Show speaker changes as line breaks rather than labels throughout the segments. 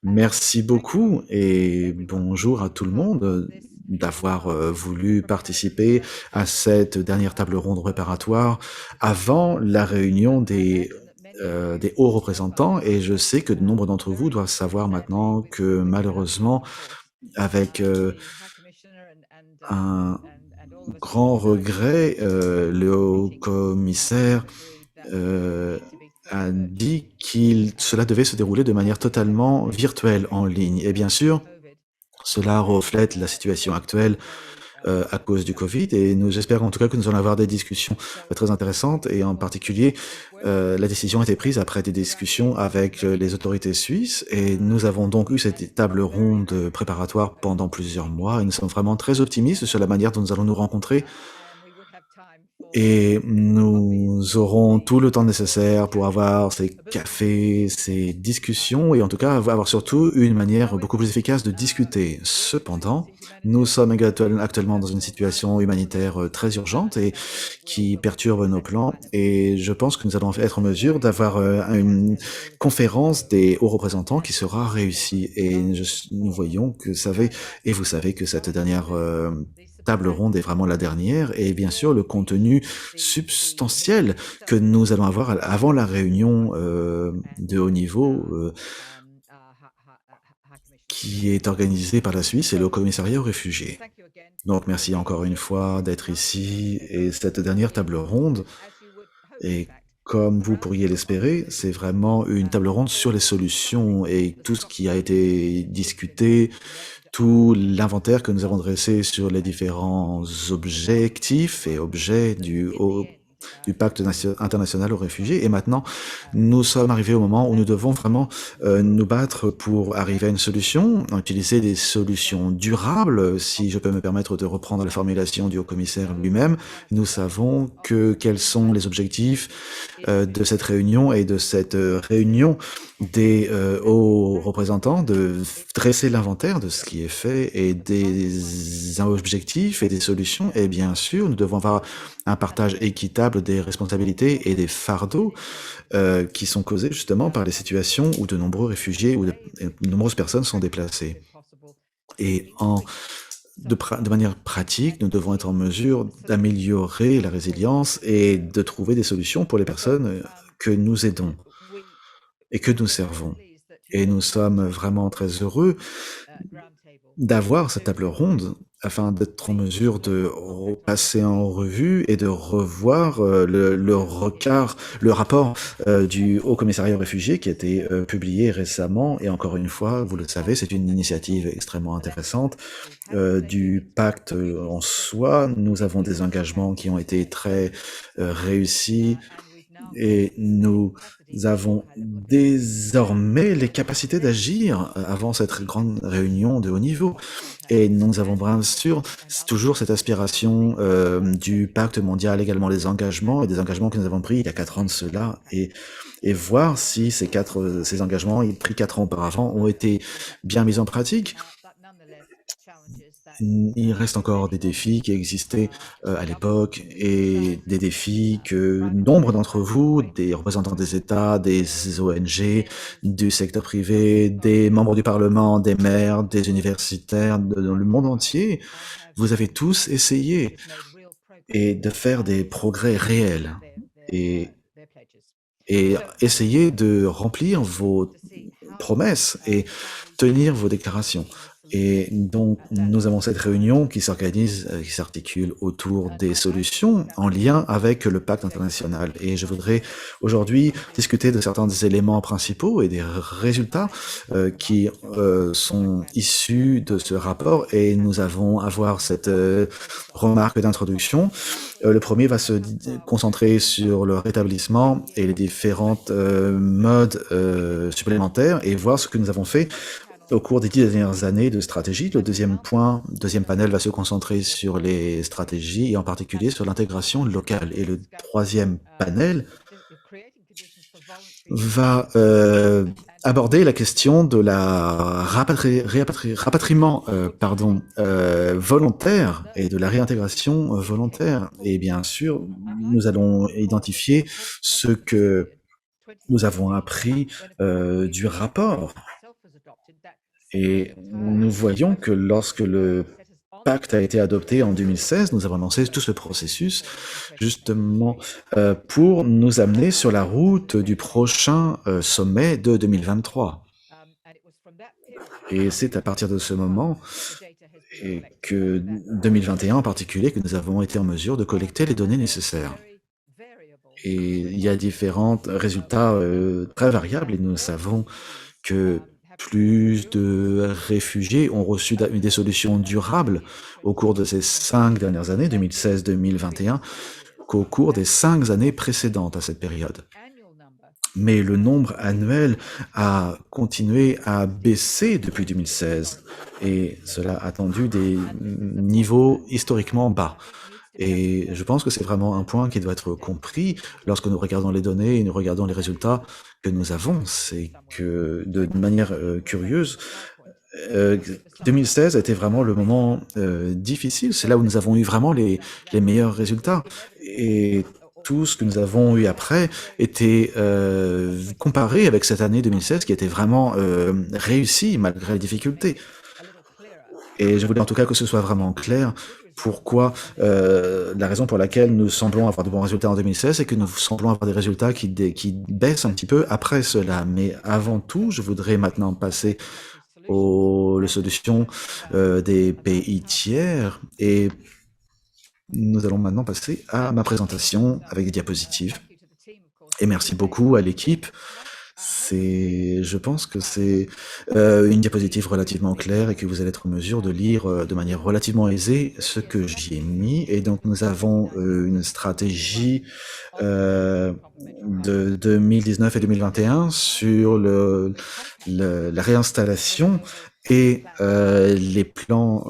Merci beaucoup et bonjour à tout le monde d'avoir voulu participer à cette dernière table ronde préparatoire avant la réunion des hauts représentants. Et je sais que de nombreux d'entre vous doivent savoir maintenant que malheureusement, avec un grand regret, le haut commissaire euh, a dit qu'il cela devait se dérouler de manière totalement virtuelle en ligne. Et bien sûr, cela reflète la situation actuelle à cause du Covid et nous espérons en tout cas que nous allons avoir des discussions très intéressantes et en particulier la décision a été prise après des discussions avec les autorités suisses et nous avons donc eu cette table ronde préparatoire pendant plusieurs mois et nous sommes vraiment très optimistes sur la manière dont nous allons nous rencontrer et nous aurons tout le temps nécessaire pour avoir ces cafés, ces discussions et en tout cas avoir surtout une manière beaucoup plus efficace de discuter. Cependant, nous sommes actuellement dans une situation humanitaire très urgente et qui perturbe nos plans et je pense que nous allons être en mesure d'avoir une conférence des hauts représentants qui sera réussie et nous voyons que vous savez que cette dernière table ronde est vraiment la dernière et bien sûr le contenu substantiel que nous allons avoir avant la réunion de haut niveau qui est organisée par la Suisse et le commissariat aux réfugiés. Donc merci encore une fois d'être ici et cette dernière table ronde et comme vous pourriez l'espérer, c'est vraiment une table ronde sur les solutions et tout ce qui a été discuté, tout l'inventaire que nous avons dressé sur les différents objectifs et objets du pacte international aux réfugiés. Et maintenant, nous sommes arrivés au moment où nous devons vraiment nous battre pour arriver à une solution, utiliser des solutions durables, si je peux me permettre de reprendre la formulation du haut-commissaire lui-même. Nous savons quels sont les objectifs de cette réunion et de cette réunion des hauts représentants, de dresser l'inventaire de ce qui est fait et des objectifs et des solutions. Et bien sûr, nous devons avoir un partage équitable des responsabilités et des fardeaux qui sont causés justement par les situations où de nombreux réfugiés ou de nombreuses personnes sont déplacées. Et de manière pratique, nous devons être en mesure d'améliorer la résilience et de trouver des solutions pour les personnes que nous aidons et que nous servons. Et nous sommes vraiment très heureux d'avoir cette table ronde afin d'être en mesure de passer en revue et de revoir le rapport du Haut Commissariat aux réfugiés qui a été publié récemment. Et encore une fois, vous le savez, c'est une initiative extrêmement intéressante du pacte en soi. Nous avons des engagements qui ont été très réussis et nous avons désormais les capacités d'agir avant cette grande réunion de haut niveau. Et nous avons bien sûr toujours cette aspiration du pacte mondial, également les engagements et des engagements que nous avons pris il y a 4 ans de cela, et voir si ces engagements pris 4 ans auparavant ont été bien mis en pratique. Il reste encore des défis qui existaient à l'époque et des défis que nombre d'entre vous, des représentants des États, des ONG, du secteur privé, des membres du Parlement, des maires, des universitaires, dans le monde entier, vous avez tous essayé et de faire des progrès réels et, et essayer de remplir vos promesses et tenir vos déclarations. Et donc, nous avons cette réunion qui s'organise, qui s'articule autour des solutions en lien avec le pacte international. Et je voudrais aujourd'hui discuter de certains des éléments principaux et des résultats qui sont issus de ce rapport. Et nous allons avoir cette remarque d'introduction. Le premier va se concentrer sur le rétablissement et les différentes modes supplémentaires et voir ce que nous avons fait au cours des 10 dernières années de stratégie. Le deuxième panel va se concentrer sur les stratégies et en particulier sur l'intégration locale. Et le troisième panel va aborder la question de la rapatriement volontaire et de la réintégration volontaire. Et bien sûr, nous allons identifier ce que nous avons appris du rapport Et nous voyons que lorsque le pacte a été adopté en 2016, nous avons lancé tout ce processus justement pour nous amener sur la route du prochain sommet de 2023. Et c'est à partir de ce moment et que 2021 en particulier que nous avons été en mesure de collecter les données nécessaires. Et il y a différents résultats très variables et nous savons que plus de réfugiés ont reçu des solutions durables au cours de ces 5 dernières années, 2016-2021, qu'au cours des 5 années précédentes à cette période. Mais le nombre annuel a continué à baisser depuis 2016 et cela a attendu des niveaux historiquement bas. Et je pense que c'est vraiment un point qui doit être compris lorsque nous regardons les données et nous regardons les résultats que nous avons. C'est que de manière curieuse, euh, 2016 a été vraiment le moment difficile. C'est là où nous avons eu vraiment les meilleurs résultats. Et tout ce que nous avons eu après était comparé avec cette année 2016 qui était vraiment réussie malgré les difficultés. Et je voulais en tout cas que ce soit vraiment clair pourquoi la raison pour laquelle nous semblons avoir de bons résultats en 2016 et que nous semblons avoir des résultats qui baissent un petit peu après cela. Mais avant tout, je voudrais maintenant passer aux solutions des pays tiers et nous allons maintenant passer à ma présentation avec des diapositives. Et merci beaucoup à l'équipe. Je pense que c'est une diapositive relativement claire et que vous allez être en mesure de lire de manière relativement aisée ce que j'y ai mis. Et donc nous avons une stratégie de 2019 et 2021 sur la réinstallation et les plans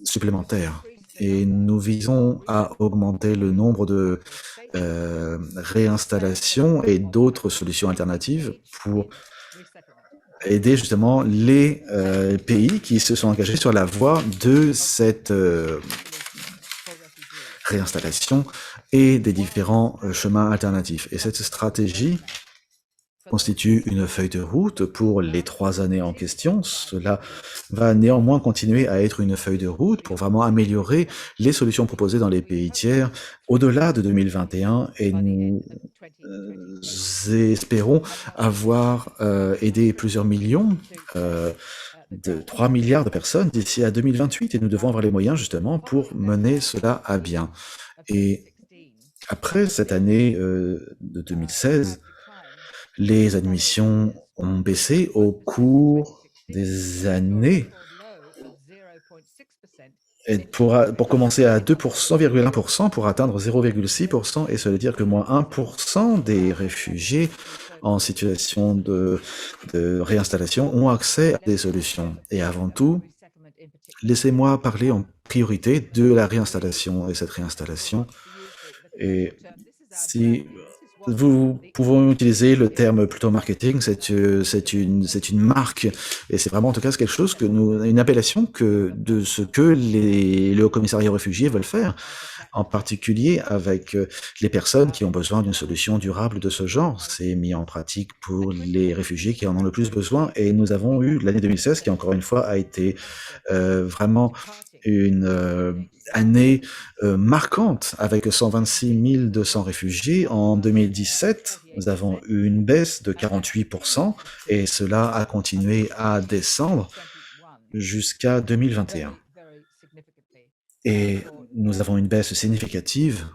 supplémentaires. Et nous visons à augmenter le nombre de réinstallation et d'autres solutions alternatives pour aider justement les pays qui se sont engagés sur la voie de cette réinstallation et des différents chemins alternatifs. Et cette stratégie constitue une feuille de route pour les 3 années en question. Cela va néanmoins continuer à être une feuille de route pour vraiment améliorer les solutions proposées dans les pays tiers au-delà de 2021 et nous espérons avoir aidé plusieurs millions, de 3 milliards de personnes d'ici à 2028 et nous devons avoir les moyens justement pour mener cela à bien. Et après cette année de 2016, les admissions ont baissé au cours des années. Et pour commencer à 2,1% pour atteindre 0,6%, et ça veut dire que moins 1% des réfugiés en situation de réinstallation ont accès à des solutions. Et avant tout, laissez-moi parler en priorité de la réinstallation et cette réinstallation. Et si vous pouvons utiliser le terme plutôt marketing, c'est une marque et c'est vraiment en tout cas quelque chose une appellation de ce que le Haut-Commissariat aux réfugiés veulent faire, en particulier avec les personnes qui ont besoin d'une solution durable de ce genre. C'est mis en pratique pour les réfugiés qui en ont le plus besoin et nous avons eu l'année 2016 qui encore une fois a été vraiment une année marquante avec 126 200 réfugiés. En 2017, nous avons eu une baisse de 48% et cela a continué à descendre jusqu'à 2021. Et nous avons une baisse significative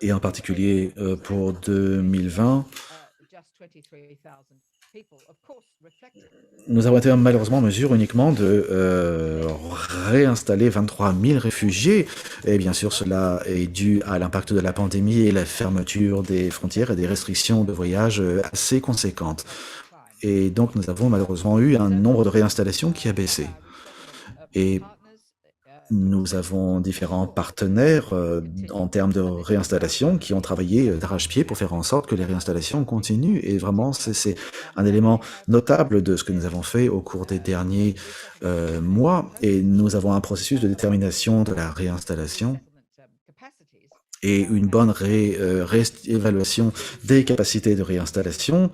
et en particulier pour 2020. Nous avons été malheureusement en mesure uniquement de réinstaller 23 000 réfugiés. Et bien sûr, cela est dû à l'impact de la pandémie et la fermeture des frontières et des restrictions de voyage assez conséquentes. Et donc, nous avons malheureusement eu un nombre de réinstallations qui a baissé. Et nous avons différents partenaires en termes de réinstallation qui ont travaillé d'arrache-pied pour faire en sorte que les réinstallations continuent. Et vraiment, c'est un élément notable de ce que nous avons fait au cours des derniers mois. Et nous avons un processus de détermination de la réinstallation et une bonne réévaluation des capacités de réinstallation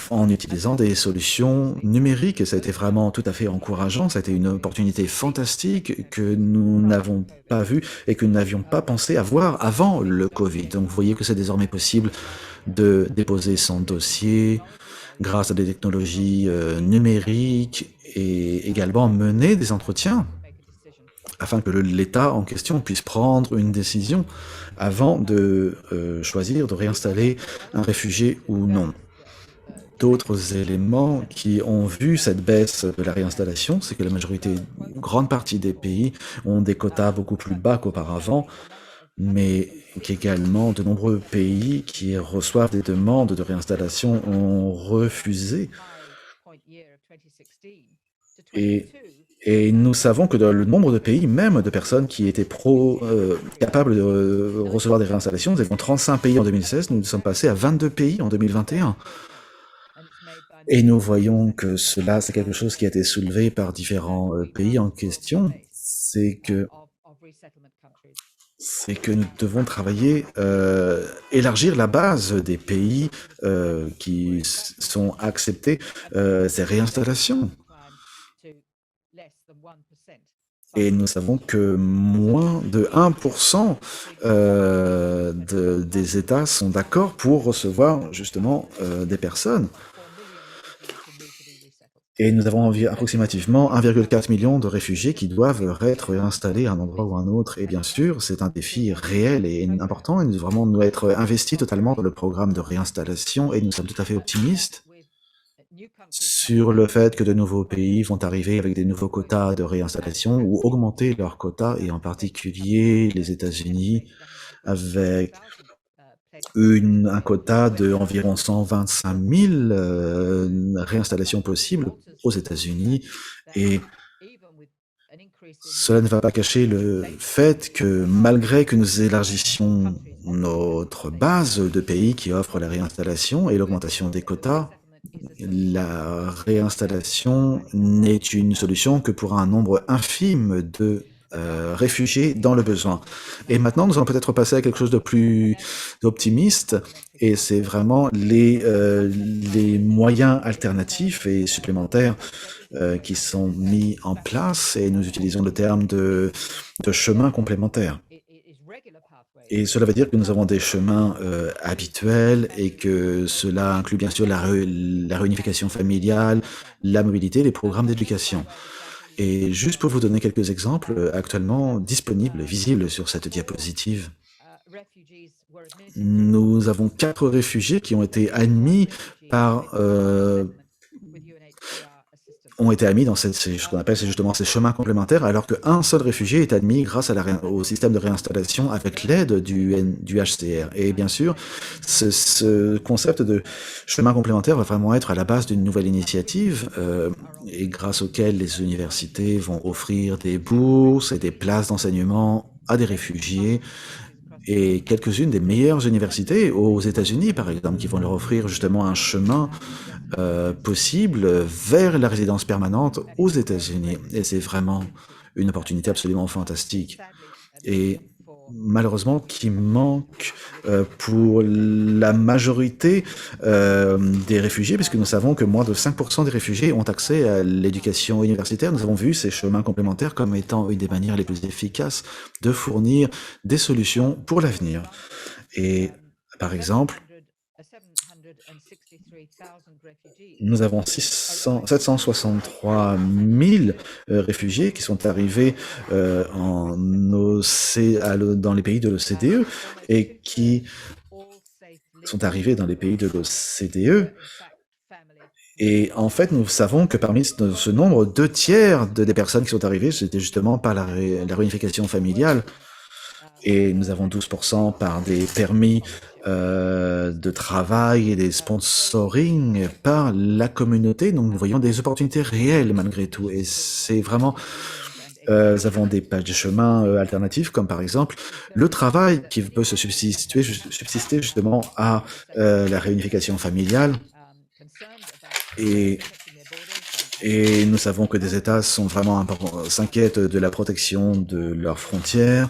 en utilisant des solutions numériques et ça a été vraiment tout à fait encourageant. Ça a été une opportunité fantastique que nous n'avons pas vue et que nous n'avions pas pensé avoir avant le Covid. Donc vous voyez que c'est désormais possible de déposer son dossier grâce à des technologies numériques et également mener des entretiens afin que l'État en question puisse prendre une décision avant de choisir de réinstaller un réfugié ou non. D'autres éléments qui ont vu cette baisse de la réinstallation, c'est que la majorité, une grande partie des pays ont des quotas beaucoup plus bas qu'auparavant, mais qu'également de nombreux pays qui reçoivent des demandes de réinstallation ont refusé. Et, et nous savons que dans le nombre de pays, même de personnes qui étaient capables de recevoir des réinstallations, nous avions 35 pays en 2016, nous sommes passés à 22 pays en 2021. Et nous voyons que cela, c'est quelque chose qui a été soulevé par différents pays en question, c'est que nous devons travailler, élargir la base des pays qui sont acceptés ces réinstallations. Et nous savons que moins de 1% des États sont d'accord pour recevoir justement des personnes. Et nous avons approximativement 1,4 million de réfugiés qui doivent être réinstallés à un endroit ou à un autre. Et bien sûr, c'est un défi réel et important. Et nous devons vraiment être investis totalement dans le programme de réinstallation. Et nous sommes tout à fait optimistes sur le fait que de nouveaux pays vont arriver avec des nouveaux quotas de réinstallation ou augmenter leurs quotas, et en particulier les États-Unis avec un quota d'environ 125 000 réinstallations possibles aux États-Unis, et cela ne va pas cacher le fait que malgré que nous élargissions notre base de pays qui offrent la réinstallation et l'augmentation des quotas, la réinstallation n'est une solution que pour un nombre infime de réfugiés dans le besoin. Et maintenant, nous allons peut-être passer à quelque chose de plus optimiste, et c'est vraiment les moyens alternatifs et supplémentaires qui sont mis en place, et nous utilisons le terme de chemin complémentaire. Et cela veut dire que nous avons des chemins habituels et que cela inclut bien sûr la réunification familiale, la mobilité, les programmes d'éducation. Et juste pour vous donner quelques exemples actuellement disponibles, visibles sur cette diapositive, nous avons 4 réfugiés qui ont été admis dans ce qu'on appelle justement ces chemins complémentaires, alors qu'un seul réfugié est admis grâce au système de réinstallation avec l'aide du HCR. Et bien sûr, ce concept de chemin complémentaire va vraiment être à la base d'une nouvelle initiative, et grâce auquel les universités vont offrir des bourses et des places d'enseignement à des réfugiés, et quelques-unes des meilleures universités aux États-Unis, par exemple, qui vont leur offrir justement un chemin possible vers la résidence permanente aux États-Unis. Et c'est vraiment une opportunité absolument fantastique. Et malheureusement, qui manque pour la majorité des réfugiés, puisque nous savons que moins de 5% des réfugiés ont accès à l'éducation universitaire. Nous avons vu ces chemins complémentaires comme étant une des manières les plus efficaces de fournir des solutions pour l'avenir. Et par exemple, nous avons 763 000 réfugiés qui sont arrivés dans les pays de l'OCDE et qui sont arrivés dans les pays de l'OCDE. Et en fait, nous savons que parmi ce nombre, 2 tiers des personnes qui sont arrivées, c'était justement par la réunification familiale. Et nous avons 12% par des permis de travail et des sponsoring par la communauté. Donc nous voyons des opportunités réelles malgré tout. Et c'est vraiment... nous avons des pages de chemin alternatifs, comme par exemple le travail qui peut se subsister justement à la réunification familiale. Et Et nous savons que des États sont vraiment s'inquiètent de la protection de leurs frontières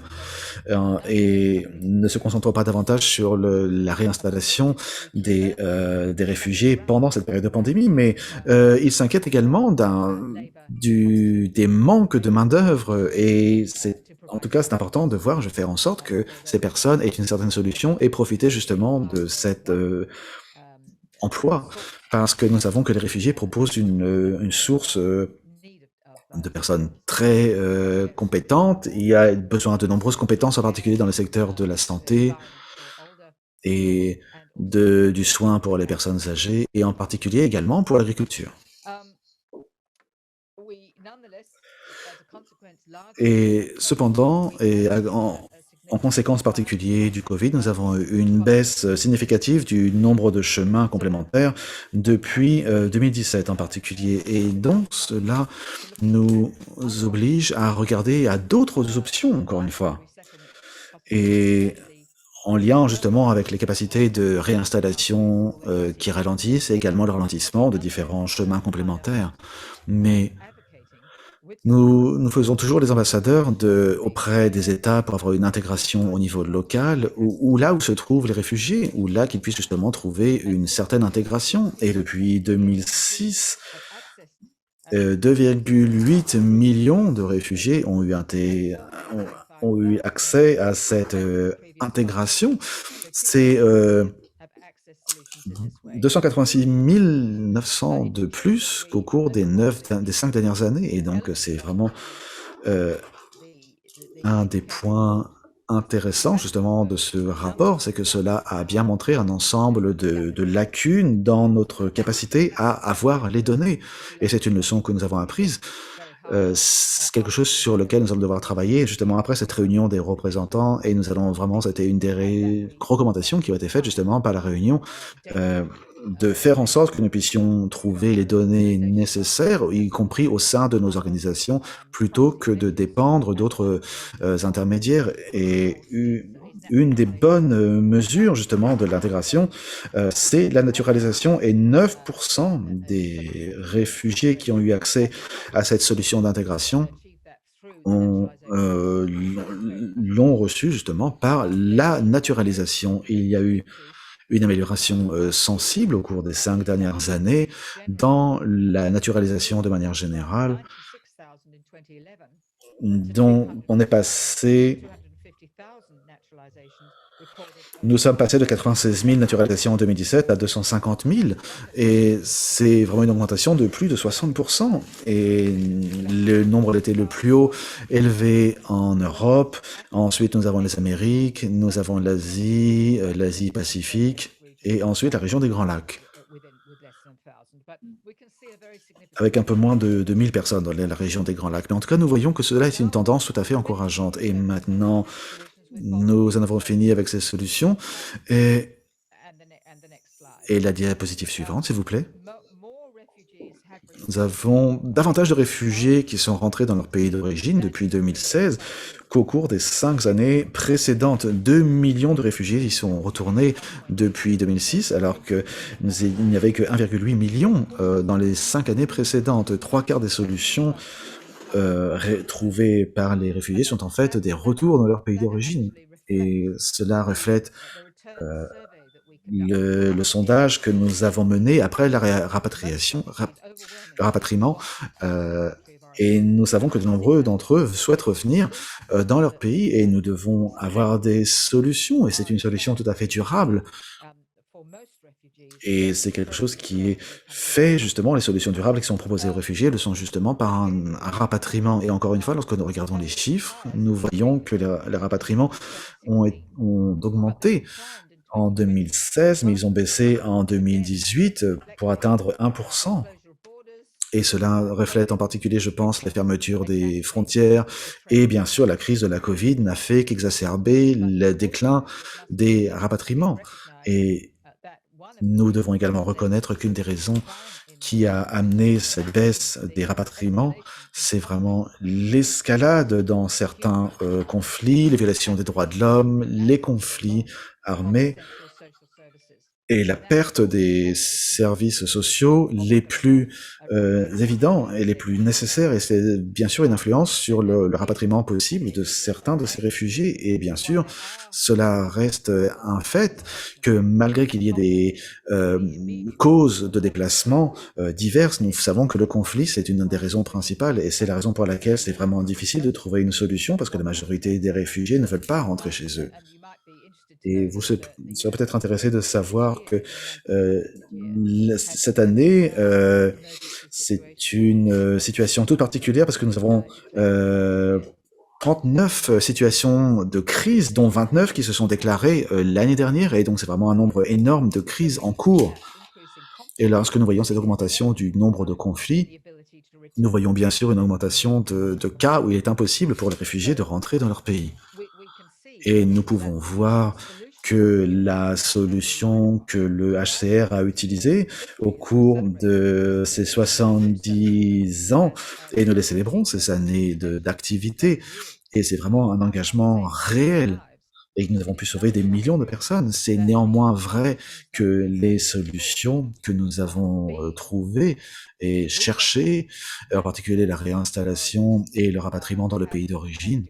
et ne se concentrent pas davantage sur la réinstallation des réfugiés pendant cette période de pandémie, mais ils s'inquiètent également des manques de main-d'œuvre et en tout cas, c'est important de voir, je vais faire en sorte que ces personnes aient une certaine solution et profiter justement de cet emploi, parce que nous savons que les réfugiés proposent une source de personnes très compétentes. Il y a besoin de nombreuses compétences, en particulier dans le secteur de la santé et du soin pour les personnes âgées, et en particulier également pour l'agriculture. Et cependant, en conséquence particulière du Covid, nous avons eu une baisse significative du nombre de chemins complémentaires depuis 2017 en particulier. Et donc, cela nous oblige à regarder à d'autres options, encore une fois. Et en lien justement avec les capacités de réinstallation qui ralentissent et également le ralentissement de différents chemins complémentaires. Mais nous faisons toujours les ambassadeurs auprès des États pour avoir une intégration au niveau local, ou là où se trouvent les réfugiés, ou là qu'ils puissent justement trouver une certaine intégration. Et depuis 2006, 2,8 millions de réfugiés ont eu accès à cette intégration. C'est 286 900 de plus qu'au cours des 5 dernières années. Et donc, c'est vraiment un des points intéressants justement de ce rapport, c'est que cela a bien montré un ensemble de lacunes dans notre capacité à avoir les données. Et c'est une leçon que nous avons apprise. C'est quelque chose sur lequel nous allons devoir travailler justement après cette réunion des représentants, et nous allons vraiment, c'était une des recommandations qui a été faite justement par la réunion, de faire en sorte que nous puissions trouver les données nécessaires, y compris au sein de nos organisations, plutôt que de dépendre d'autres intermédiaires. Et une des bonnes mesures justement de l'intégration, c'est la naturalisation, et 9% des réfugiés qui ont eu accès à cette solution d'intégration l'ont reçu justement par la naturalisation. Il y a eu une amélioration sensible au cours des 5 dernières années dans la naturalisation de manière générale, dont nous sommes passés de 96 000 naturalisations en 2017 à 250 000, et c'est vraiment une augmentation de plus de 60%. Et le nombre était le plus haut élevé en Europe. Ensuite, nous avons les Amériques, nous avons l'Asie, l'Asie Pacifique, et ensuite la région des Grands Lacs, avec un peu moins de 1000 personnes dans la région des Grands Lacs. Mais en tout cas, nous voyons que cela est une tendance tout à fait encourageante. Et maintenant, nous en avons fini avec ces solutions. Et la diapositive suivante, s'il vous plaît. Nous avons davantage de réfugiés qui sont rentrés dans leur pays d'origine depuis 2016 qu'au cours des 5 années précédentes. 2 millions de réfugiés y sont retournés depuis 2006, alors qu'il n'y avait que 1,8 million dans les 5 années précédentes. 3/4 des solutions trouvées par les réfugiés sont en fait des retours dans leur pays d'origine. Et cela reflète le sondage que nous avons mené après la le rapatriement, et nous savons que de nombreux d'entre eux souhaitent revenir dans leur pays, et nous devons avoir des solutions, et c'est une solution tout à fait durable. Et c'est quelque chose qui est fait justement, les solutions durables qui sont proposées aux réfugiés le sont justement par un rapatriement. Et encore une fois, lorsque nous regardons les chiffres, nous voyons que les rapatriements ont augmenté en 2016, mais ils ont baissé en 2018 pour atteindre 1%. Et cela reflète en particulier, je pense, la fermeture des frontières, et bien sûr la crise de la Covid n'a fait qu'exacerber le déclin des rapatriements. Et nous devons également reconnaître qu'une des raisons qui a amené cette baisse des rapatriements, c'est vraiment l'escalade dans certains conflits, les violations des droits de l'homme, les conflits armés, et la perte des services sociaux les plus évidents et les plus nécessaires. Et c'est bien sûr une influence sur le rapatriement possible de certains de ces réfugiés. Et bien sûr, cela reste un fait que malgré qu'il y ait des causes de déplacement diverses, nous savons que le conflit, c'est une des raisons principales. Et c'est la raison pour laquelle c'est vraiment difficile de trouver une solution, parce que la majorité des réfugiés ne veulent pas rentrer chez eux. Et vous serez peut-être intéressé de savoir que cette année, c'est une situation toute particulière parce que nous avons 39 situations de crise, dont 29 qui se sont déclarées l'année dernière, et donc c'est vraiment un nombre énorme de crises en cours. Et lorsque nous voyons cette augmentation du nombre de conflits, nous voyons bien sûr une augmentation de cas où il est impossible pour les réfugiés de rentrer dans leur pays. Et nous pouvons voir que la solution que le HCR a utilisée au cours de ces 70 ans, et nous les célébrons, ces années d'activité, et c'est vraiment un engagement réel, et que nous avons pu sauver des millions de personnes. C'est néanmoins vrai que les solutions que nous avons trouvées et cherchées, en particulier la réinstallation et le rapatriement dans le pays d'origine,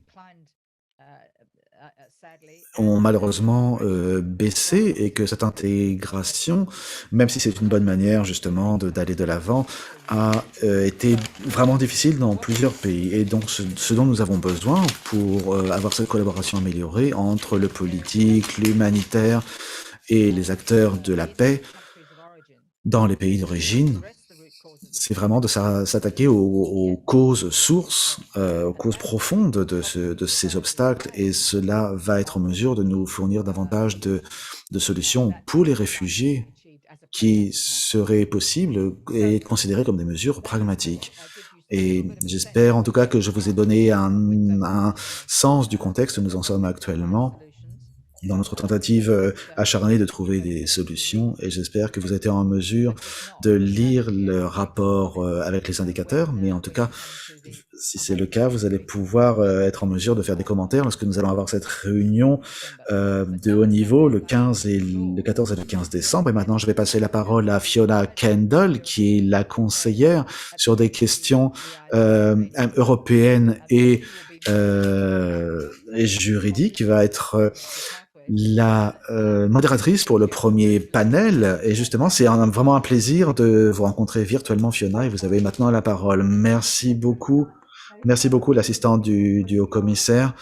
ont malheureusement baissé, et que cette intégration, même si c'est une bonne manière justement d'aller de l'avant, a été vraiment difficile dans plusieurs pays. Et donc ce dont nous avons besoin pour avoir cette collaboration améliorée entre le politique, l'humanitaire et les acteurs de la paix dans les pays d'origine, c'est vraiment de s'attaquer aux causes sources, aux causes profondes de ces obstacles, et cela va être en mesure de nous fournir davantage de solutions pour les réfugiés qui seraient possibles et considérées comme des mesures pragmatiques. Et j'espère en tout cas que je vous ai donné un sens du contexte où nous en sommes actuellement dans notre tentative acharnée de trouver des solutions, et j'espère que vous êtes en mesure de lire le rapport avec les indicateurs, mais en tout cas, si c'est le cas, vous allez pouvoir être en mesure de faire des commentaires lorsque nous allons avoir cette réunion de haut niveau le 14 et le 15 décembre. Et maintenant, je vais passer la parole à Fiona Kendall, qui est la conseillère sur des questions européennes et juridiques, qui va être la modératrice pour le premier panel. Et justement, c'est vraiment un plaisir de vous rencontrer virtuellement, Fiona, et vous avez maintenant la parole. Merci beaucoup. Merci beaucoup, l'assistant du haut-commissaire.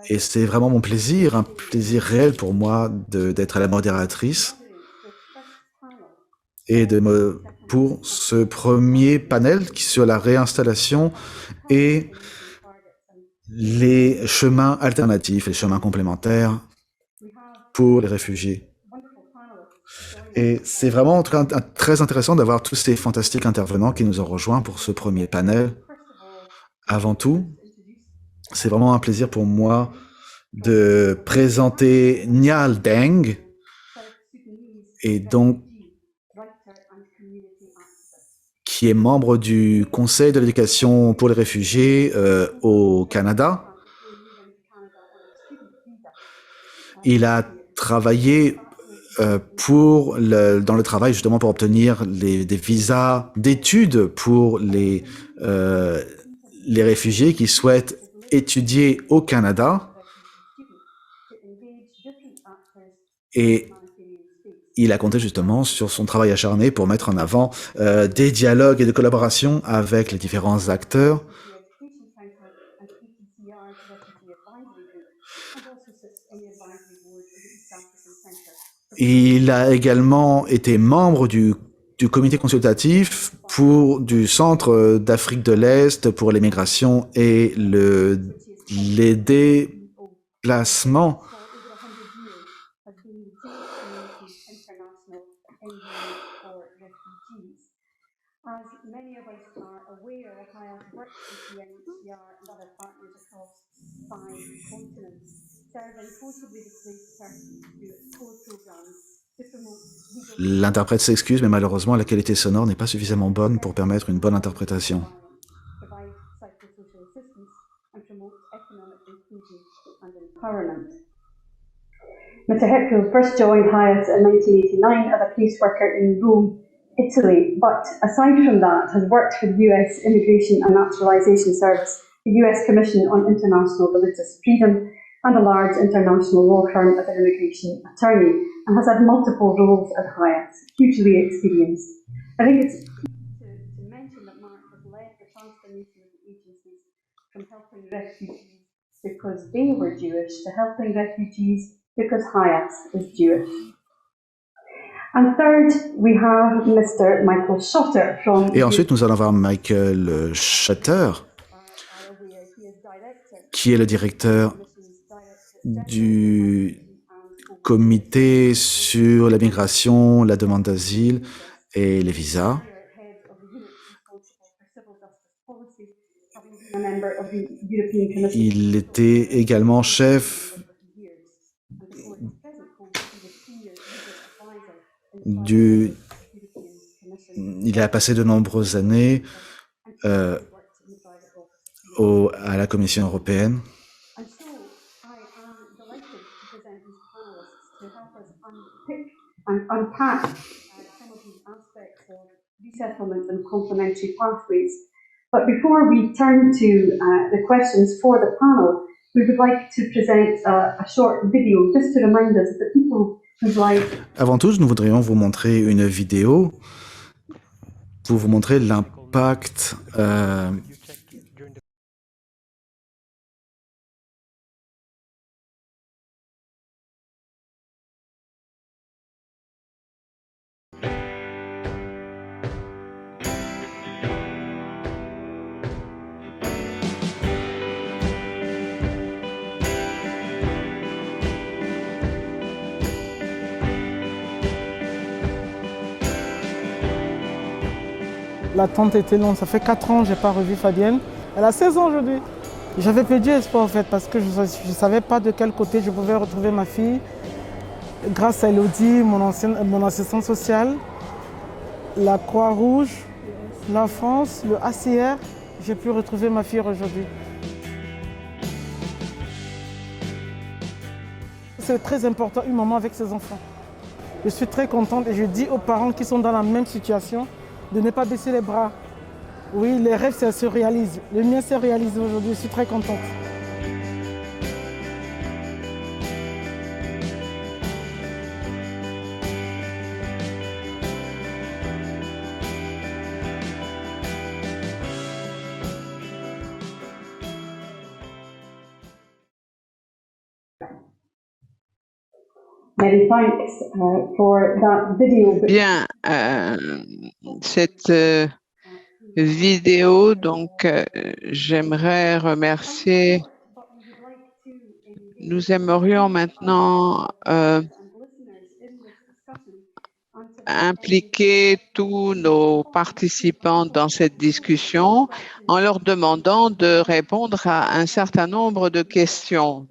Et c'est vraiment mon plaisir, un plaisir réel pour moi d'être la modératrice et pour ce premier panel sur la réinstallation et les chemins alternatifs, les chemins complémentaires pour les réfugiés. Et c'est vraiment en tout cas très intéressant d'avoir tous ces fantastiques intervenants qui nous ont rejoints pour ce premier panel. Avant tout, c'est vraiment un plaisir pour moi de présenter Nyal Deng, et donc qui est membre du Conseil de l'éducation pour les réfugiés au Canada. Il a travaillé dans le travail justement pour obtenir des visas d'études pour les réfugiés qui souhaitent étudier au Canada. Et il a compté justement sur son travail acharné pour mettre en avant des dialogues et de collaboration avec les différents acteurs. Il a également été membre du comité consultatif du Centre d'Afrique de l'Est pour les migrations et les déplacements. L'interprète s'excuse, mais malheureusement, la qualité sonore n'est pas suffisamment bonne pour permettre une bonne interprétation.
Mr. Hetfield first joined Hyatt in 1989 as a caseworker in Rome, Italy, but aside from that has worked for the US Immigration and Naturalization Service, the US Commission on International Religious Freedom, and a large international law firm as an immigration attorney, and has had multiple roles at Hyatt, hugely experienced. I think it's to mention that Mark has led the transformation of the agencies from helping refugees because they were Jewish to helping refugees because Hyatt is Jewish. And third, we have Mr. Michael Schotter from...
Et ensuite, nous allons voir Michael Shutter, qui est le directeur du comité sur la migration, la demande d'asile et les visas. Il était également chef il a passé de nombreuses années à la Commission européenne.
And unpack some of these aspects of resettlement and complementary pathways. But before we turn to the questions for the panel, we would like to present a short video just to remind us that people who'd like...
Avant tout, nous voudrions vous montrer une vidéo pour vous montrer l'impact
L'attente était longue, ça fait 4 ans que je n'ai pas revu Fabienne. Elle a 16 ans aujourd'hui. J'avais perdu espoir en fait parce que je ne savais pas de quel côté je pouvais retrouver ma fille. Grâce à Elodie, mon assistante sociale, la Croix-Rouge, la France, le ACR, j'ai pu retrouver ma fille aujourd'hui. C'est très important, une maman avec ses enfants. Je suis très contente et je dis aux parents qui sont dans la même situation de ne pas baisser les bras. Oui, les rêves, ça se réalise. Le mien s'est réalisé aujourd'hui, je suis très contente.
Bien, cette vidéo, donc j'aimerais remercier. Nous aimerions maintenant impliquer tous nos participants dans cette discussion en leur demandant de répondre à un certain nombre de questions.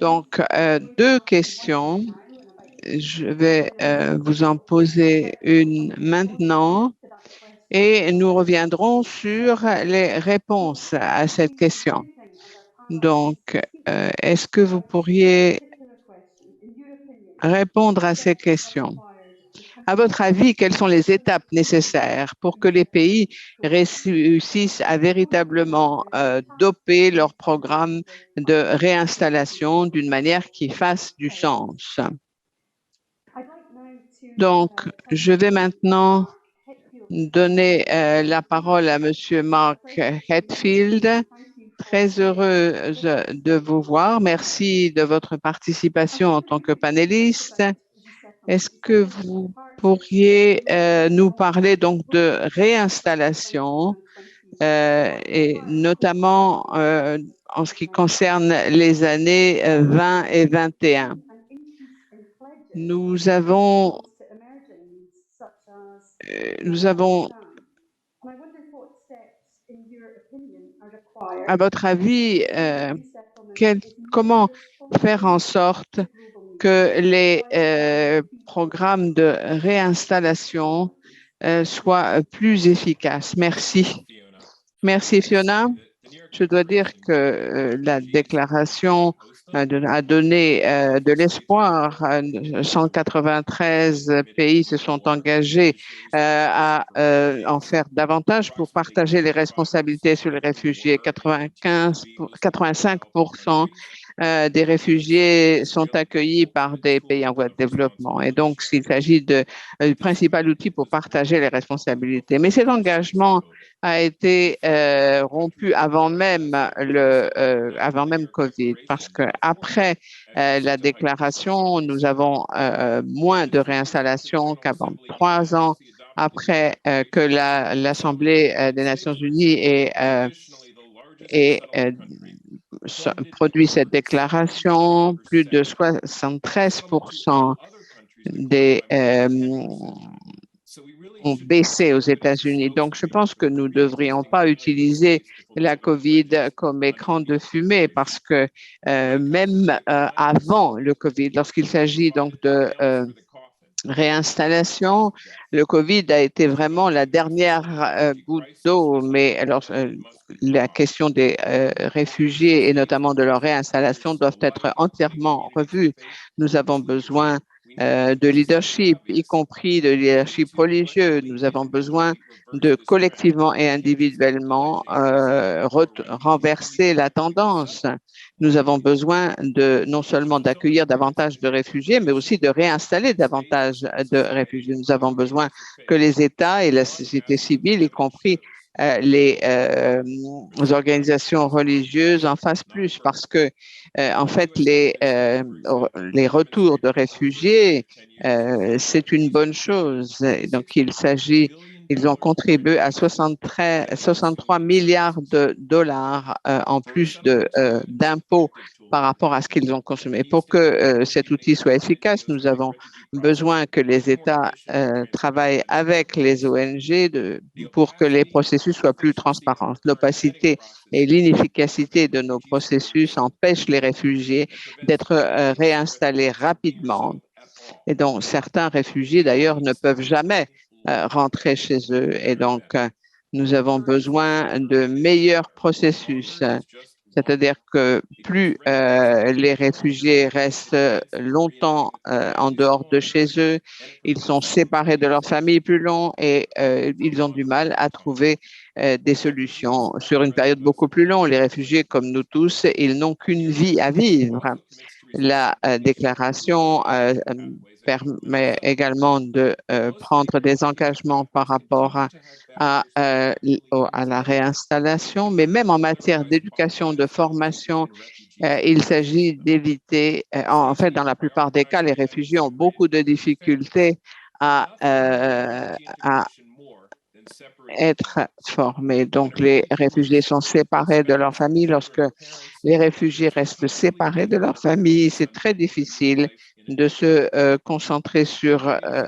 Donc, 2 questions. Je vais vous en poser une maintenant et nous reviendrons sur les réponses à cette question. Donc, est-ce que vous pourriez répondre à ces questions? À votre avis, quelles sont les étapes nécessaires pour que les pays réussissent à véritablement doper leur programme de réinstallation d'une manière qui fasse du sens? Donc, je vais maintenant donner la parole à Monsieur Mark Hetfield. Très heureuse de vous voir. Merci de votre participation en tant que panéliste. Est-ce que vous pourriez nous parler donc de réinstallation et notamment en ce qui concerne les années 20 et 21? Nous avons à votre avis, comment faire en sorte que les programmes de réinstallation soient plus efficaces? Merci. Merci, Fiona. Je dois dire que la déclaration a donné de l'espoir. 193 pays se sont engagés à en faire davantage pour partager les responsabilités sur les réfugiés. 85% des réfugiés sont accueillis par des pays en voie de développement. Et donc, il s'agit du principal outil pour partager les responsabilités. Mais cet engagement a été rompu avant même Covid, parce que après la déclaration, nous avons moins de réinstallation qu'avant. 3 ans après que l'Assemblée des Nations Unies ait produit cette déclaration, plus de 73% des ont baissé aux États-Unis. Donc, je pense que nous ne devrions pas utiliser la COVID comme écran de fumée parce que même avant le COVID, lorsqu'il s'agit donc de réinstallation, le COVID a été vraiment la dernière goutte d'eau, mais alors la question des réfugiés et notamment de leur réinstallation doivent être entièrement revues. Nous avons besoin de leadership, y compris de leadership religieux. Nous avons besoin de collectivement et individuellement renverser la tendance. Nous avons besoin non seulement d'accueillir davantage de réfugiés, mais aussi de réinstaller davantage de réfugiés. Nous avons besoin que les États et la société civile, y compris les organisations religieuses en fassent plus parce que en fait les retours de réfugiés c'est une bonne chose. Donc ils ont contribué à 63 milliards de dollars en plus d'impôts par rapport à ce qu'ils ont consommé. Pour que cet outil soit efficace, nous avons besoin que les États travaillent avec les ONG pour que les processus soient plus transparents. L'opacité et l'inefficacité de nos processus empêchent les réfugiés d'être réinstallés rapidement. Et donc, certains réfugiés, d'ailleurs, ne peuvent jamais rentrer chez eux. Et donc, nous avons besoin de meilleurs processus. C'est-à-dire que plus les réfugiés restent longtemps en dehors de chez eux, ils sont séparés de leur famille plus long et ils ont du mal à trouver des solutions sur une période beaucoup plus longue. Les réfugiés, comme nous tous, ils n'ont qu'une vie à vivre. La déclaration permet également de prendre des engagements par rapport à la réinstallation, mais même en matière d'éducation, de formation, il s'agit d'éviter, en fait, dans la plupart des cas, les réfugiés ont beaucoup de difficultés à être formés. Donc, les réfugiés sont séparés de leur famille. Lorsque les réfugiés restent séparés de leur famille, c'est très difficile de se concentrer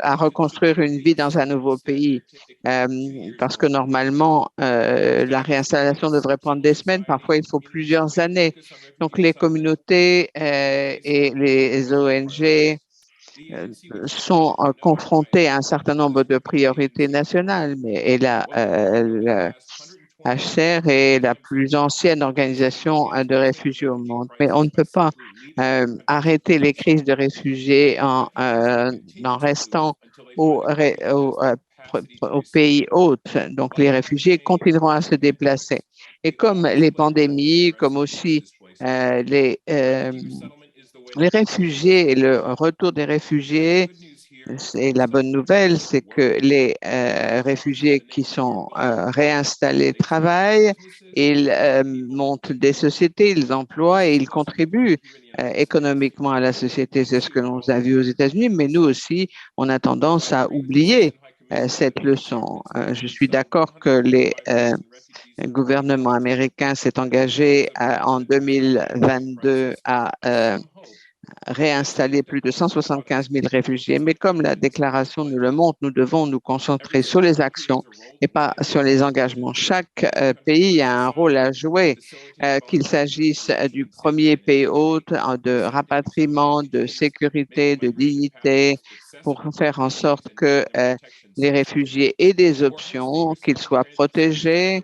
à reconstruire une vie dans un nouveau pays. Parce que normalement, la réinstallation devrait prendre des semaines. Parfois, il faut plusieurs années. Donc, les communautés et les ONG sont confrontés à un certain nombre de priorités nationales, et la HCR est la plus ancienne organisation de réfugiés au monde. Mais on ne peut pas arrêter les crises de réfugiés en restant aux pays hôtes. Donc, les réfugiés continueront à se déplacer. Et comme les pandémies, comme aussi les réfugiés et le retour des réfugiés, c'est la bonne nouvelle, c'est que les réfugiés qui sont réinstallés travaillent, ils montent des sociétés, ils emploient et ils contribuent économiquement à la société. C'est ce que l'on a vu aux États-Unis, mais nous aussi, on a tendance à oublier cette leçon. Je suis d'accord que le gouvernement américain s'est engagé en 2022 à réinstaller plus de 175 000 réfugiés. Mais comme la déclaration nous le montre, nous devons nous concentrer sur les actions et pas sur les engagements. Chaque pays a un rôle à jouer, qu'il s'agisse du premier pays hôte, de rapatriement, de sécurité, de dignité, pour faire en sorte que les réfugiés aient des options, qu'ils soient protégés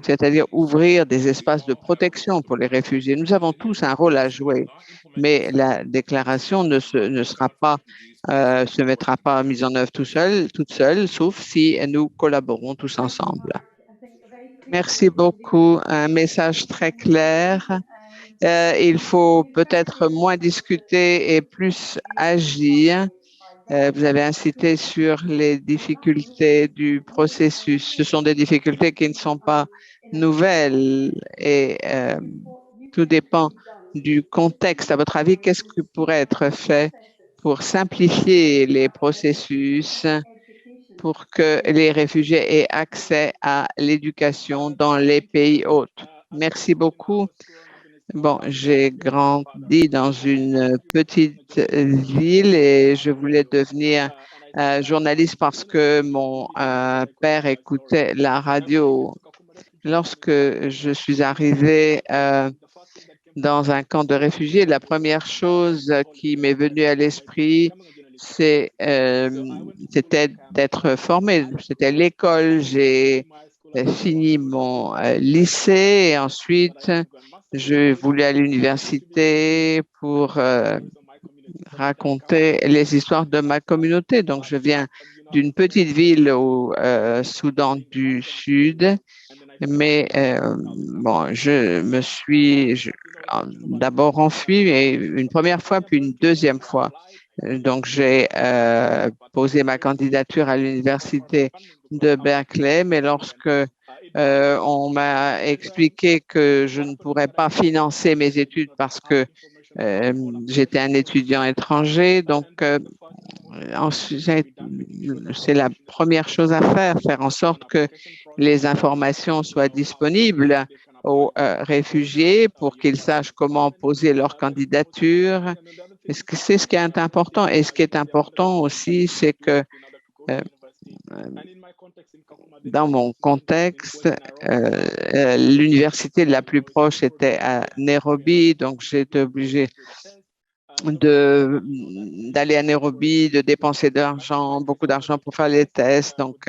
c'est-à-dire ouvrir des espaces de protection pour les réfugiés. Nous avons tous un rôle à jouer, mais la déclaration se mettra pas mise en œuvre toute seule, sauf si nous collaborons tous ensemble. Merci beaucoup. Un message très clair. Il faut peut-être moins discuter et plus agir. Vous avez incité sur les difficultés du processus. Ce sont des difficultés qui ne sont pas nouvelles et tout dépend du contexte. À votre avis, qu'est-ce qui pourrait être fait pour simplifier les processus pour que les réfugiés aient accès à l'éducation dans les pays hôtes? Merci beaucoup. Bon, j'ai grandi dans une petite ville et je voulais devenir journaliste parce que mon père écoutait la radio. Lorsque je suis arrivée dans un camp de réfugiés, la première chose qui m'est venue à l'esprit, c'était d'être formée. C'était l'école. J'ai fini mon lycée et ensuite je voulais à l'université pour raconter les histoires de ma communauté. Donc, je viens d'une petite ville au Soudan du Sud, mais bon, je me suis d'abord enfui et une première fois, puis une deuxième fois. Donc, j'ai posé ma candidature à l'université de Berkeley, mais lorsque on m'a expliqué que je ne pourrais pas financer mes études parce que j'étais un étudiant étranger, donc ensuite, c'est la première chose à faire en sorte que les informations soient disponibles aux réfugiés pour qu'ils sachent comment poser leur candidature. Est-ce que c'est ce qui est important? Et ce qui est important aussi, c'est que dans mon contexte, l'université la plus proche était à Nairobi, donc j'ai été obligée d'aller à Nairobi, de dépenser beaucoup d'argent pour faire les tests. Donc,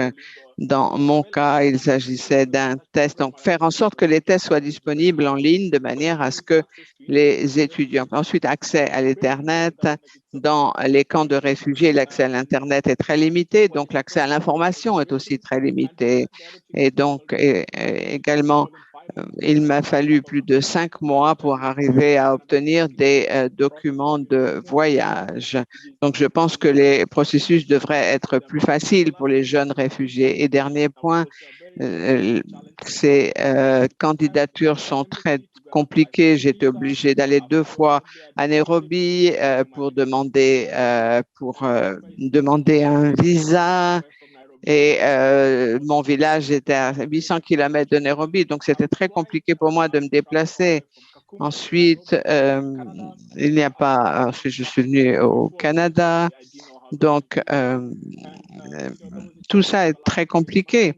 dans mon cas, il s'agissait d'un test. Donc, faire en sorte que les tests soient disponibles en ligne de manière à ce que les étudiants aient ensuite accès à l'Internet. Dans les camps de réfugiés, l'accès à l'Internet est très limité, donc l'accès à l'information est aussi très limité. Et donc, également, il m'a fallu plus de 5 mois pour arriver à obtenir des documents de voyage. Donc, je pense que les processus devraient être plus faciles pour les jeunes réfugiés. Et dernier point, ces candidatures sont très compliquées. J'ai été obligée d'aller 2 fois à Nairobi pour demander un visa. Et mon village était à 800 km de Nairobi, donc c'était très compliqué pour moi de me déplacer. Ensuite, ensuite je suis venue au Canada, donc tout ça est très compliqué.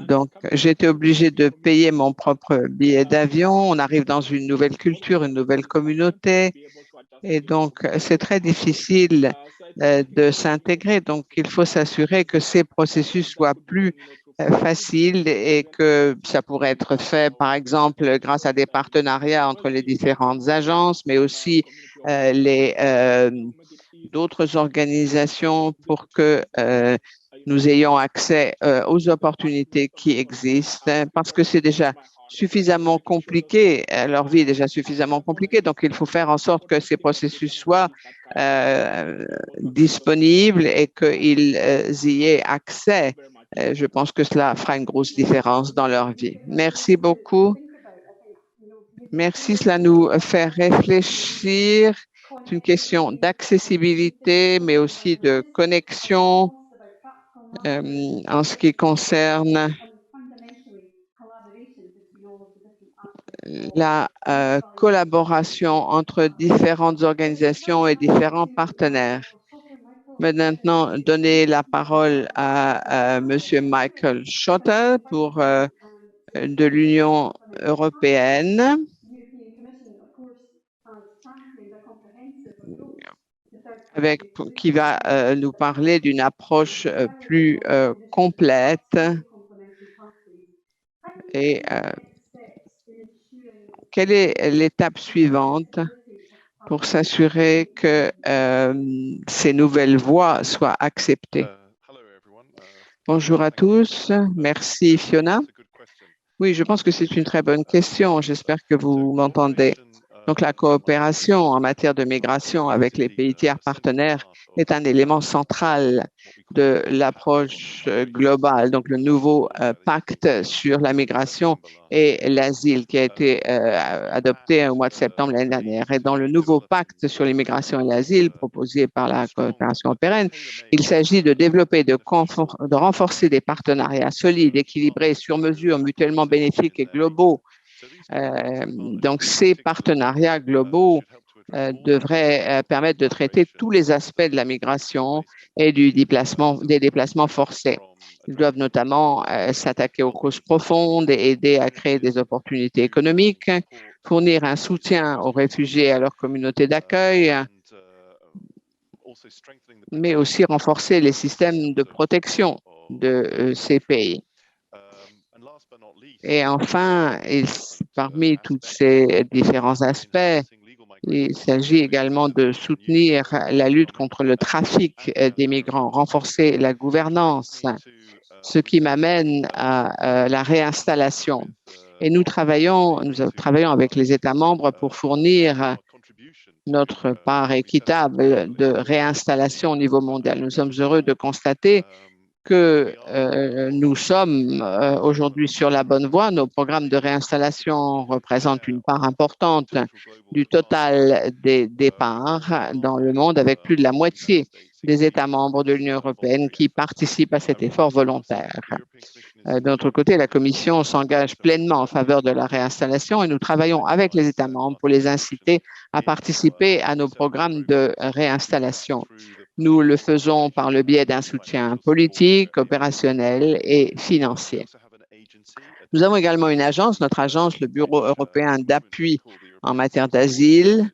Donc, j'ai été obligée de payer mon propre billet d'avion. On arrive dans une nouvelle culture, une nouvelle communauté. Et donc, c'est très difficile de s'intégrer. Donc, il faut s'assurer que ces processus soient plus faciles et que ça pourrait être fait, par exemple, grâce à des partenariats entre les différentes agences, mais aussi d'autres organisations pour que nous ayons accès aux opportunités qui existent parce que c'est déjà suffisamment compliqué, leur vie est déjà suffisamment compliquée, donc il faut faire en sorte que ces processus soient disponibles et qu'ils y aient accès. Je pense que cela fera une grosse différence dans leur vie. Merci beaucoup. Merci, cela nous fait réfléchir. C'est une question d'accessibilité, mais aussi de connexion en ce qui concerne la collaboration entre différentes organisations et différents partenaires. Maintenant, donner la parole à Monsieur Michael Schotter pour de l'Union européenne, qui va nous parler d'une approche plus complète Et quelle est l'étape suivante pour s'assurer que ces nouvelles voies soient acceptées? Bonjour à tous. Merci, Fiona. Oui, je pense que c'est une très bonne question. J'espère que vous m'entendez. Donc, la coopération en matière de migration avec les pays tiers partenaires est un élément central de l'approche globale, donc le nouveau pacte sur la migration et l'asile qui a été adopté au mois de septembre l'année dernière. Et dans le nouveau pacte sur l'immigration et l'asile proposé par la coopération européenne, il s'agit de développer, de renforcer des partenariats solides, équilibrés, sur mesure, mutuellement bénéfiques et globaux. Donc, ces partenariats globaux devraient permettre de traiter tous les aspects de la migration et des déplacements forcés. Ils doivent notamment s'attaquer aux causes profondes et aider à créer des opportunités économiques, fournir un soutien aux réfugiés et à leur communauté d'accueil, mais aussi renforcer les systèmes de protection de ces pays. Et enfin, parmi tous ces différents aspects, il s'agit également de soutenir la lutte contre le trafic des migrants, renforcer la gouvernance, ce qui m'amène à la réinstallation. Et nous travaillons avec les États membres pour fournir notre part équitable de réinstallation au niveau mondial. Nous sommes heureux de constater que nous sommes aujourd'hui sur la bonne voie. Nos programmes de réinstallation représentent une part importante du total des départs dans le monde, avec plus de la moitié des États membres de l'Union européenne qui participent à cet effort volontaire. De notre côté, la Commission s'engage pleinement en faveur de la réinstallation et nous travaillons avec les États membres pour les inciter à participer à nos programmes de réinstallation. Nous le faisons par le biais d'un soutien politique, opérationnel et financier. Nous avons également une agence, notre agence, le Bureau européen d'appui en matière d'asile,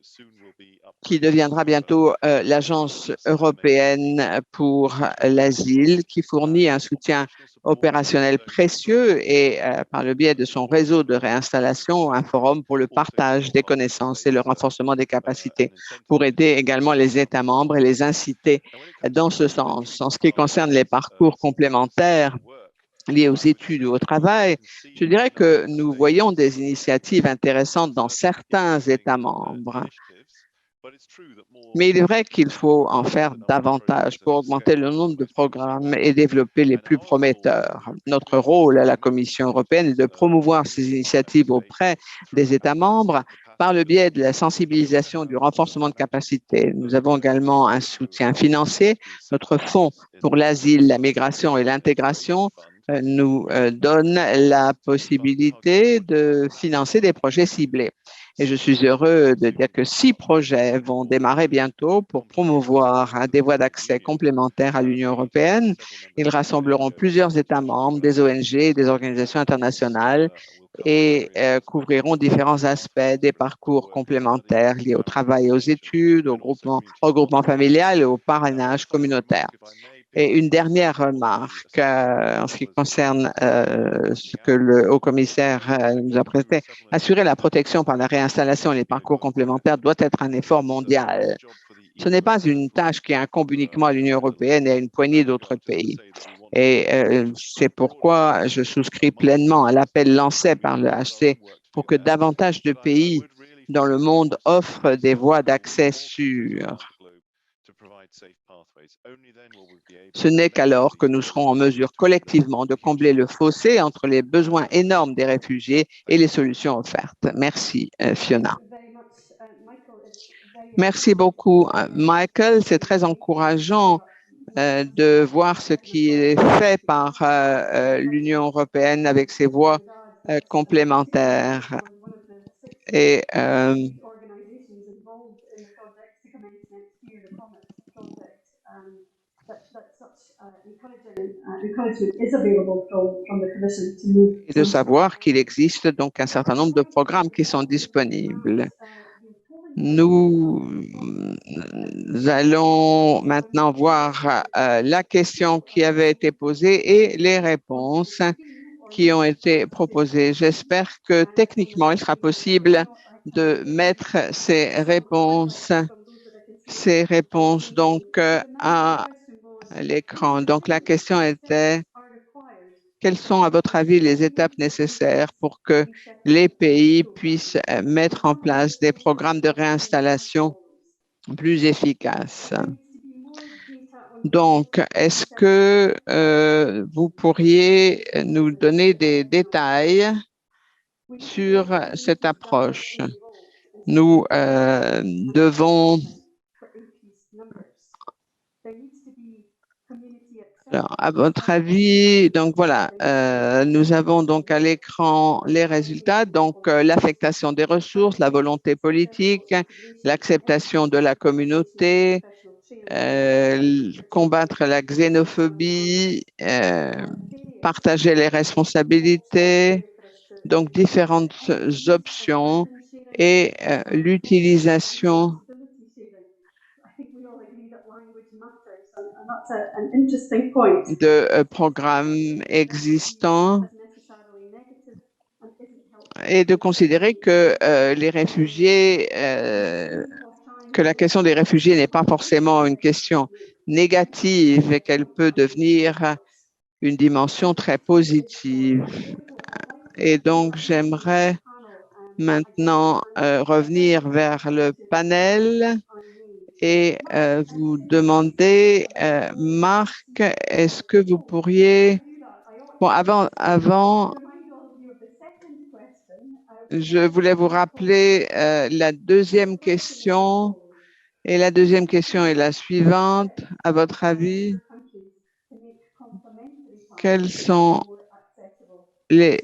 qui deviendra bientôt l'Agence européenne pour l'asile, qui fournit un soutien opérationnel précieux et par le biais de son réseau de réinstallation, un forum pour le partage des connaissances et le renforcement des capacités, pour aider également les États membres et les inciter dans ce sens. En ce qui concerne les parcours complémentaires liés aux études ou au travail, je dirais que nous voyons des initiatives intéressantes dans certains États membres. Mais il est vrai qu'il faut en faire davantage pour augmenter le nombre de programmes et développer les plus prometteurs. Notre rôle à la Commission européenne est de promouvoir ces initiatives auprès des États membres par le biais de la sensibilisation, du renforcement de capacité. Nous avons également un soutien financier. Notre fonds pour l'asile, la migration et l'intégration nous donne la possibilité de financer des projets ciblés. Et je suis heureux de dire que 6 projets vont démarrer bientôt pour promouvoir des voies d'accès complémentaires à l'Union européenne. Ils rassembleront plusieurs États membres, des ONG, des organisations internationales et couvriront différents aspects des parcours complémentaires liés au travail et aux études, au regroupement familial et au parrainage communautaire. Et une dernière remarque en ce qui concerne ce que le haut-commissaire nous a présenté. Assurer la protection par la réinstallation et les parcours complémentaires doit être un effort mondial. Ce n'est pas une tâche qui incombe uniquement à l'Union européenne et à une poignée d'autres pays. Et c'est pourquoi je souscris pleinement à l'appel lancé par le HC pour que davantage de pays dans le monde offrent des voies d'accès sûres. Ce n'est qu'alors que nous serons en mesure collectivement de combler le fossé entre les besoins énormes des réfugiés et les solutions offertes. Merci, Fiona. Merci beaucoup, Michael. C'est très encourageant de voir ce qui est fait par l'Union européenne avec ses voies complémentaires. Et de savoir qu'il existe donc un certain nombre de programmes qui sont disponibles. Nous allons maintenant voir la question qui avait été posée et les réponses. qui ont été proposées. J'espère que techniquement, il sera possible de mettre ces réponses donc à l'écran. Donc la question était, quelles sont à votre avis les étapes nécessaires pour que les pays puissent mettre en place des programmes de réinstallation plus efficaces? Donc, est-ce que vous pourriez nous donner des détails sur cette approche? Nous devons, alors, à votre avis, donc voilà, nous avons donc à l'écran les résultats, donc l'affectation des ressources, la volonté politique, l'acceptation de la communauté, combattre la xénophobie, partager les responsabilités, donc différentes options et l'utilisation de programmes existants et de considérer que les réfugiés, que la question des réfugiés n'est pas forcément une question négative et qu'elle peut devenir une dimension très positive. Et donc, j'aimerais maintenant revenir vers le panel et vous demander, Marc, est-ce que vous pourriez… Bon, avant, je voulais vous rappeler la deuxième question. Et la deuxième question est la suivante. À votre avis, quelles sont les…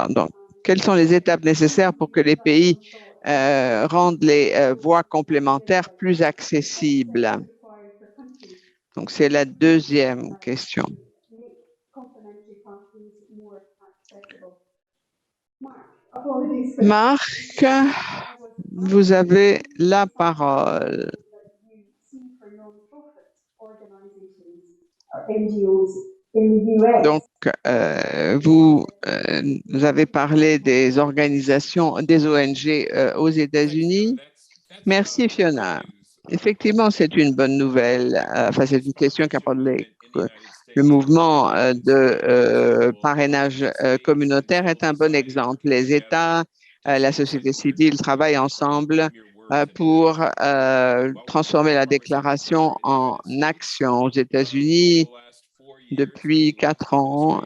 donc, quelles sont les étapes nécessaires pour que les pays rendent les voies complémentaires plus accessibles? Donc, c'est la deuxième question. Marc, vous avez la parole. Donc, vous avez parlé des organisations, des ONG aux États-Unis. Merci, Fiona. Effectivement, c'est une bonne nouvelle. Enfin, c'est une question qui a parlé. Le mouvement de parrainage communautaire est un bon exemple. Les États, la société civile travaillent ensemble pour transformer la déclaration en action. Aux États-Unis, depuis 4 ans,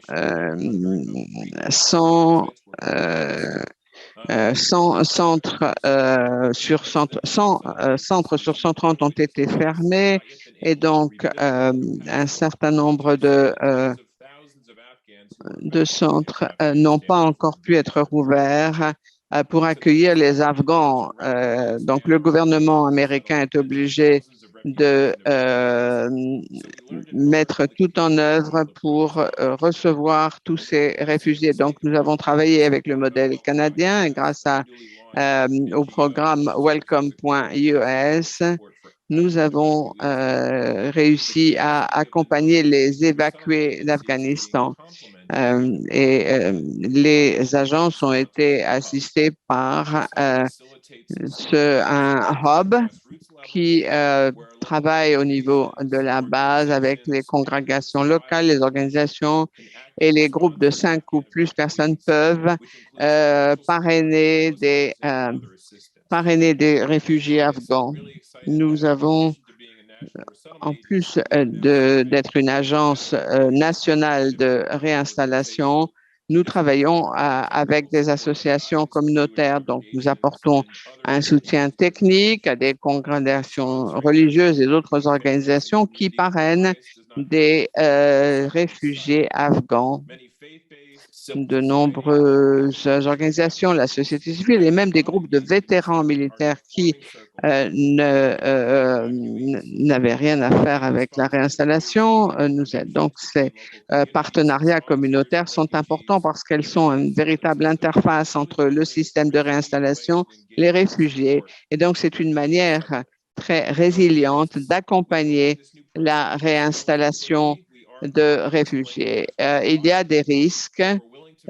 100 centres sur 130 ont été fermés et donc un certain nombre de centres n'ont pas encore pu être rouverts pour accueillir les Afghans. Donc le gouvernement américain est obligé de mettre tout en œuvre pour recevoir tous ces réfugiés. Donc, nous avons travaillé avec le modèle canadien et grâce au programme Welcome.us, nous avons réussi à accompagner les évacués d'Afghanistan. Les agences ont été assistées par un hub qui travaille au niveau de la base avec les congrégations locales, les organisations et les groupes de 5 ou plus personnes peuvent parrainer des réfugiés afghans. Nous avons, en plus d'être une agence nationale de réinstallation, nous travaillons avec des associations communautaires. Donc, nous apportons un soutien technique à des congrégations religieuses et d'autres organisations qui parrainent des réfugiés afghans. De nombreuses organisations, la société civile et même des groupes de vétérans militaires qui n'avaient rien à faire avec la réinstallation nous aident. Donc, ces partenariats communautaires sont importants parce qu'elles sont une véritable interface entre le système de réinstallation, les réfugiés. Et donc, c'est une manière très résiliente d'accompagner la réinstallation de réfugiés. Il y a des risques.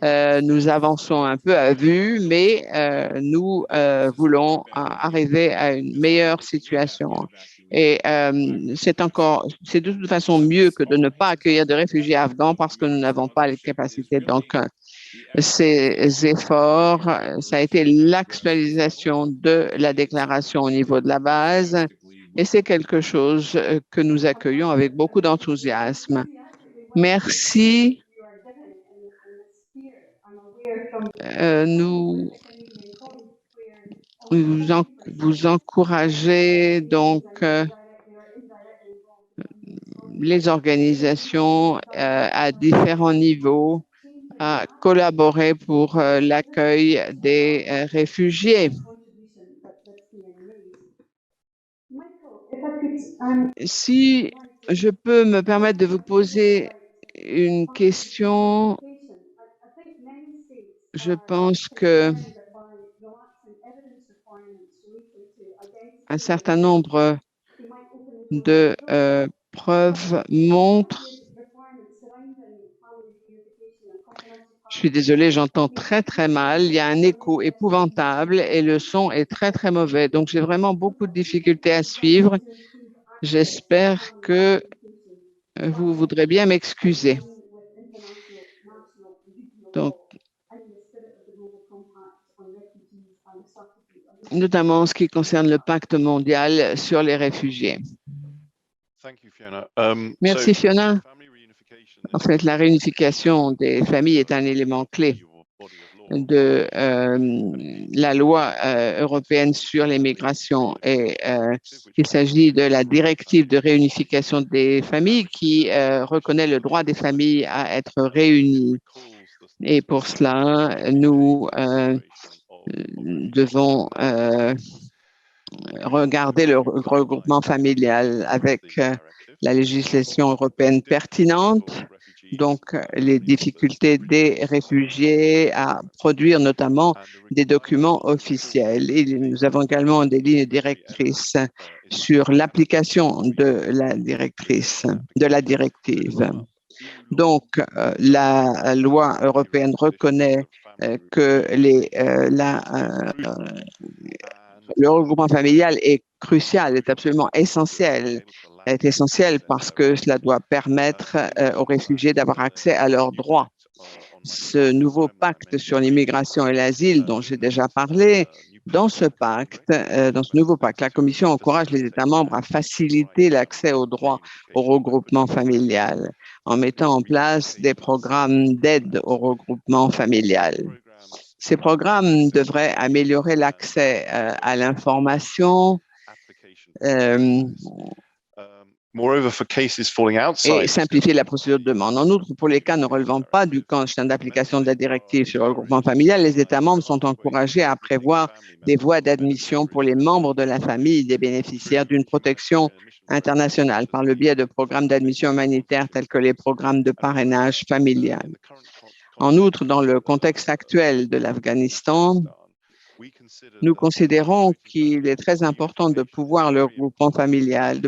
Nous avançons un peu à vue, mais nous voulons arriver à une meilleure situation. Et c'est de toute façon mieux que de ne pas accueillir de réfugiés afghans parce que nous n'avons pas les capacités. Donc, ces efforts, ça a été l'actualisation de la déclaration au niveau de la base et c'est quelque chose que nous accueillons avec beaucoup d'enthousiasme. Merci. Nous vous encouragez donc les organisations à différents niveaux à collaborer pour l'accueil des réfugiés. Si je peux me permettre de vous poser une question, je pense que un certain nombre de preuves montrent. Je suis désolée, j'entends très très mal. Il y a un écho épouvantable et le son est très très mauvais. Donc j'ai vraiment beaucoup de difficultés à suivre. J'espère que vous voudrez bien m'excuser. Donc, notamment en ce qui concerne le pacte mondial sur les réfugiés. Merci Fiona. En fait, la réunification des familles est un élément clé de la loi européenne sur l'immigration et il s'agit de la directive de réunification des familles qui reconnaît le droit des familles à être réunies. Et pour cela, nous devons regarder le regroupement familial avec la législation européenne pertinente, donc les difficultés des réfugiés à produire notamment des documents officiels. Et nous avons également des lignes directrices sur l'application de la directive. Donc, la loi européenne reconnaît que le regroupement familial est crucial, est absolument essentiel. Est essentiel parce que cela doit permettre aux réfugiés d'avoir accès à leurs droits. Ce nouveau pacte sur l'immigration et l'asile dont j'ai déjà parlé, dans ce nouveau pacte, la Commission encourage les États membres à faciliter l'accès aux droits au regroupement familial en mettant en place des programmes d'aide au regroupement familial. Ces programmes devraient améliorer l'accès à l'information et simplifier la procédure de demande. En outre, pour les cas ne relevant pas du champ d'application de la directive sur le regroupement familial, les États membres sont encouragés à prévoir des voies d'admission pour les membres de la famille des bénéficiaires d'une protection internationale par le biais de programmes d'admission humanitaire tels que les programmes de parrainage familial. En outre, dans le contexte actuel de l'Afghanistan, nous considérons qu'il est très important de promouvoir le regroupement familial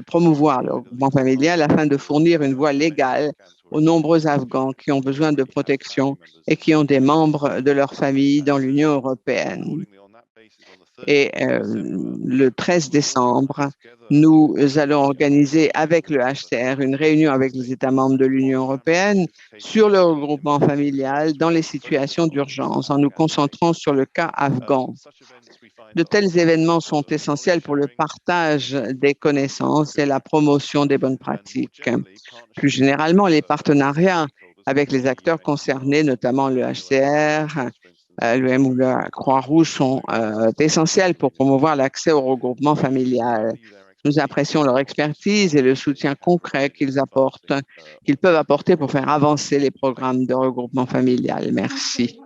afin de fournir une voie légale aux nombreux Afghans qui ont besoin de protection et qui ont des membres de leur famille dans l'Union européenne. Et le 13 décembre, nous allons organiser avec le HCR une réunion avec les États membres de l'Union européenne sur le regroupement familial dans les situations d'urgence en nous concentrant sur le cas afghan. De tels événements sont essentiels pour le partage des connaissances et la promotion des bonnes pratiques. Plus généralement, les partenariats avec les acteurs concernés, notamment le HCR, l'UM ou la Croix-Rouge sont essentiels pour promouvoir l'accès au regroupement familial. Nous apprécions leur expertise et le soutien concret qu'ils peuvent apporter pour faire avancer les programmes de regroupement familial. Merci.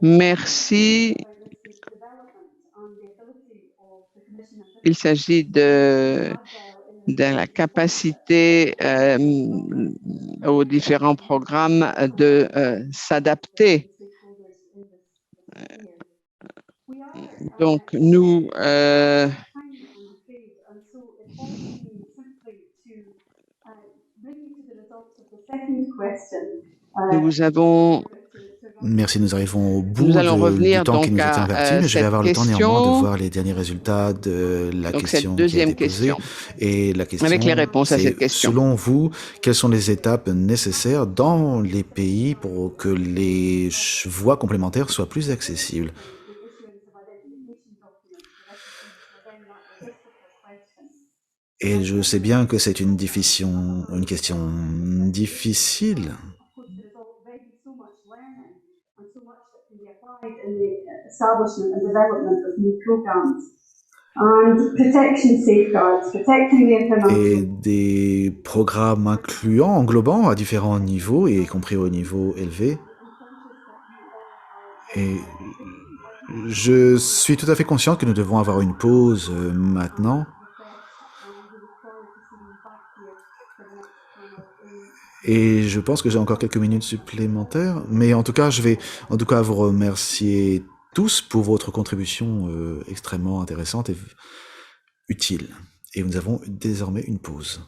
Merci. Il s'agit de la capacité aux différents programmes de s'adapter. Donc, nous Nous avons
Merci, nous arrivons au
Nous
bout
allons
du
revenir
temps qui
donc
nous était
à
imparti, mais je vais
cette
avoir le temps néanmoins de
question,
voir les derniers résultats de la
donc cette
question qui a été
deuxième
posée.
question,
Et la
avec les
question,
réponses à cette
c'est,
question.
selon vous, quelles sont les étapes nécessaires dans les pays pour que les voies complémentaires soient plus accessibles? Et je sais bien que c'est une question difficile.
In the establishment and development of new programs and protection safeguards, protecting the
Et
implementation.
des programmes incluants, englobant à différents niveaux, y compris au niveau élevé. Et je suis tout à fait conscient que nous devons avoir une pause maintenant. Et je pense que j'ai encore quelques minutes supplémentaires. Mais en tout cas, je vais en tout cas vous remercier tous pour votre contribution extrêmement intéressante et utile. Et nous avons désormais une pause.